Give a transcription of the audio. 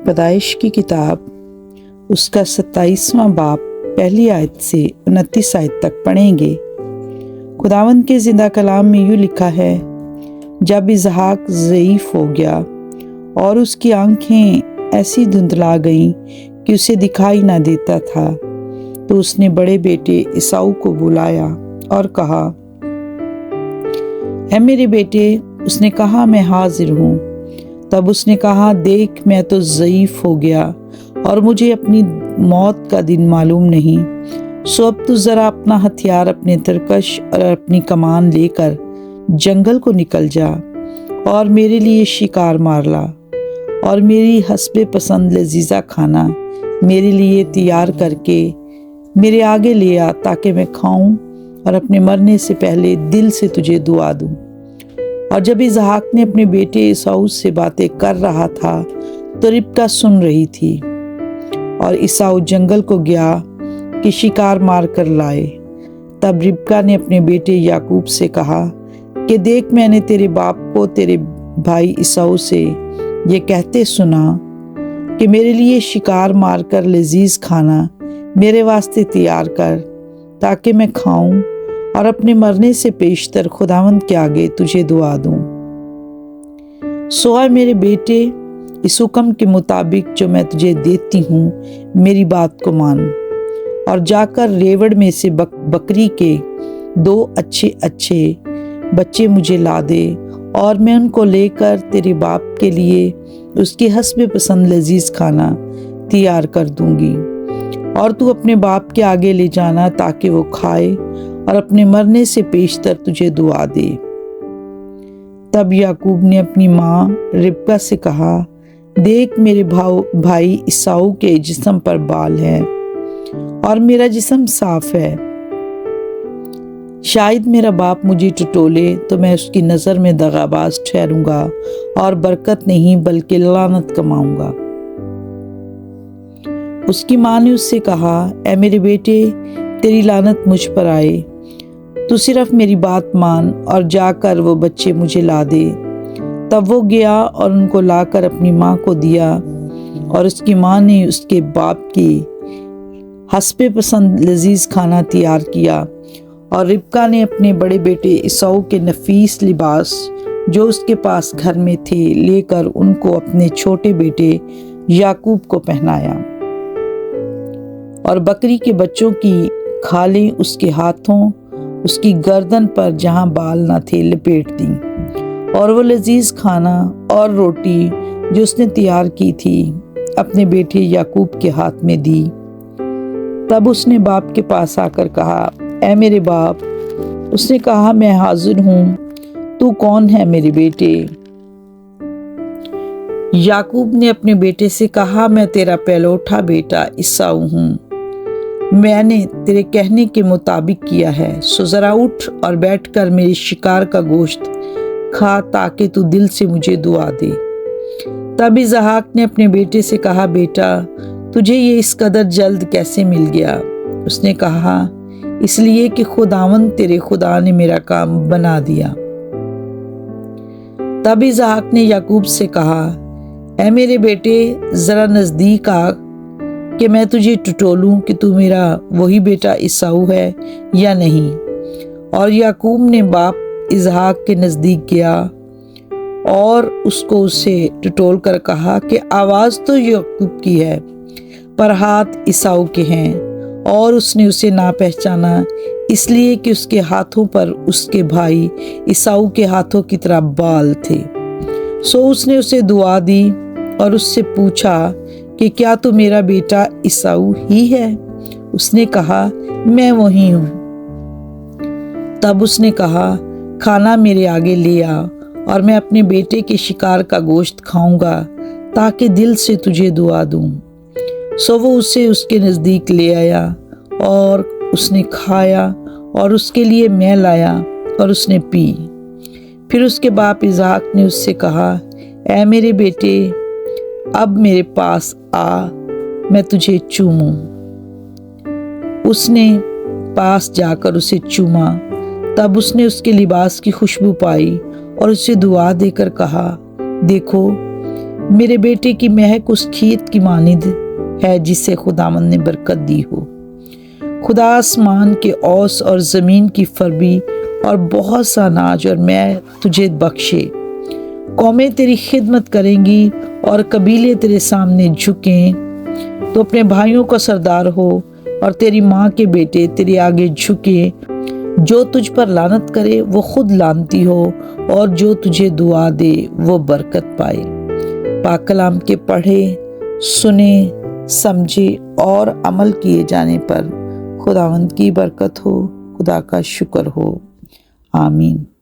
پیدائش کی کتاب اس کا 27واں باب پہلی آیت سے 29 آیت تک پڑھیں گے۔ خداوند کے زندہ کلام میں یوں لکھا ہے، جب اسحاق ضعیف ہو گیا اور اس کی آنکھیں ایسی دھندلا گئیں کہ اسے دکھائی نہ دیتا تھا، تو اس نے بڑے بیٹے عیساؤ کو بلایا اور کہا، اے میرے بیٹے۔ اس نے کہا، میں حاضر ہوں۔ تب اس نے کہا، دیکھ میں تو ضعیف ہو گیا اور مجھے اپنی موت کا دن معلوم نہیں، سو اب تو ذرا اپنا ہتھیار، اپنے ترکش اور اپنی کمان لے کر جنگل کو نکل جا اور میرے لیے شکار مار لا، اور میری حسب پسند لذیذہ کھانا میرے لیے تیار کر کے میرے آگے لے آ، تاکہ میں کھاؤں اور اپنے مرنے سے پہلے دل سے تجھے دعا دوں۔ اور جب اسحاق نے اپنے بیٹے عیساؤ سے باتیں کر رہا تھا تو ربکا سن رہی تھی، اور عیساؤ جنگل کو گیا کہ شکار مار کر لائے۔ تب ربکا نے اپنے بیٹے یعقوب سے کہا کہ دیکھ، میں نے تیرے باپ کو تیرے بھائی عیساؤ سے یہ کہتے سنا کہ میرے لیے شکار مار کر لذیذ کھانا میرے واسطے تیار کر، تاکہ میں کھاؤں اور اپنے مرنے سے پیشتر خداوند کے آگے تجھے دعا دوں۔ سو اے میرے بیٹے، اس حکم کے مطابق جو میں تجھے دیتی ہوں، میری بات کو مان، اور جا کر ریوڑ میں سے بکری کے 2 اچھے بچے مجھے لا دے، اور میں ان کو لے کر تیرے باپ کے لیے اس کی حسب پسند لذیذ کھانا تیار کر دوں گی، اور تو اپنے باپ کے آگے لے جانا تاکہ وہ کھائے اور اپنے مرنے سے پیشتر تجھے دعا دے۔ تب یعقوب نے اپنی ماں ربکا سے کہا، دیکھ، میرے بھائی عیساؤ کے جسم پر بال ہے اور میرا جسم صاف ہے، شاید میرا باپ مجھے ٹٹولے تو میں اس کی نظر میں دغاباز ٹھہروں گا اور برکت نہیں بلکہ لعنت کماؤں گا۔ اس کی ماں نے اس سے کہا، اے میرے بیٹے، تیری لعنت مجھ پر آئے، تو صرف میری بات مان اور جا کر وہ بچے مجھے لا دے۔ تب وہ گیا اور ان کو لا کر اپنی ماں کو دیا، اور اس کی ماں نے اس کے باپ کی حسب پسند لذیذ کھانا تیار کیا، اور ربکا نے اپنے بڑے بیٹے عیساؤ کے نفیس لباس جو اس کے پاس گھر میں تھے لے کر ان کو اپنے چھوٹے بیٹے یعقوب کو پہنایا، اور بکری کے بچوں کی کھالیں اس کے ہاتھوں، اس کی گردن پر جہاں بال نہ تھے لپیٹ دیں، اور وہ لذیذ کھانا اور روٹی جو اس نے تیار کی تھی اپنے بیٹے یعقوب کے ہاتھ میں دی۔ تب اس نے باپ کے پاس آ کر کہا، اے میرے باپ۔ اس نے کہا، میں حاضر ہوں، تو کون ہے میرے بیٹے؟ یعقوب نے اپنے بیٹے سے کہا، میں تیرا پہلوٹا بیٹا عیساؤ ہوں، میں نے تیرے کہنے کے مطابق کیا ہے، سو ذرا اٹھ اور بیٹھ کر میرے شکار کا گوشت کھا، تاکہ تو دل سے مجھے دعا دے۔ تب اسحاق نے اپنے بیٹے سے کہا، بیٹا، تجھے یہ اس قدر جلد کیسے مل گیا؟ اس نے کہا، اس لیے کہ خداوند تیرے خدا نے میرا کام بنا دیا۔ تب اسحاق نے یعقوب سے کہا، اے میرے بیٹے، ذرا نزدیک آ کہ میں تجھے ٹٹولوں کہ تو میرا وہی بیٹا عیساؤ ہے یا نہیں۔ اور یعقوب نے باپ اسحاق کے نزدیک گیا اور اسے ٹٹول کر کہا کہ آواز تو یعقوب کی ہے، پر ہاتھ عیساؤ کے ہیں، اور اس نے اسے نہ پہچانا، اس لیے کہ اس کے ہاتھوں پر اس کے بھائی عیساؤ کے ہاتھوں کی طرح بال تھے۔ سو اس نے اسے دعا دی اور اس سے پوچھا کہ کیا تو میرا بیٹا عیساؤ ہی ہے؟ اس نے کہا، میں وہی ہوں۔ تب اس نے کہا، کھانا میرے آگے لے آ، اور میں اپنے بیٹے کے شکار کا گوشت کھاؤں گا، تاکہ دل سے تجھے دعا دوں۔ سو وہ اسے اس کے نزدیک لے آیا، اور اس نے کھایا، اور اس کے لیے میں لایا، اور اس نے پی۔ پھر اس کے باپ اسحاق نے اس سے کہا، اے میرے بیٹے، اب میرے پاس آ، میں تجھے چوموں۔ اس نے پاس جا کر اسے چوما۔ تب اس نے اس کے لباس کی خوشبو پائی اور اسے دعا دے کر کہا، دیکھو، میرے بیٹے کی مہک اس کھیت کی مانند ہے جسے خداوند نے برکت دی ہو۔ خدا آسمان کے اوس اور زمین کی فربی اور بہت سا اناج اور میں تجھے بخشے۔ قومیں تیری خدمت کریں گی اور قبیلے تیرے سامنے جھکیں۔ تو اپنے بھائیوں کا سردار ہو اور تیری ماں کے بیٹے تیرے آگے جھکیں۔ جو تجھ پر لعنت کرے وہ خود لعنتی ہو، اور جو تجھے دعا دے وہ برکت پائے۔ پاک کلام کے پڑھے، سنے، سمجھے اور عمل کیے جانے پر خداوند کی برکت ہو۔ خدا کا شکر ہو۔ آمین۔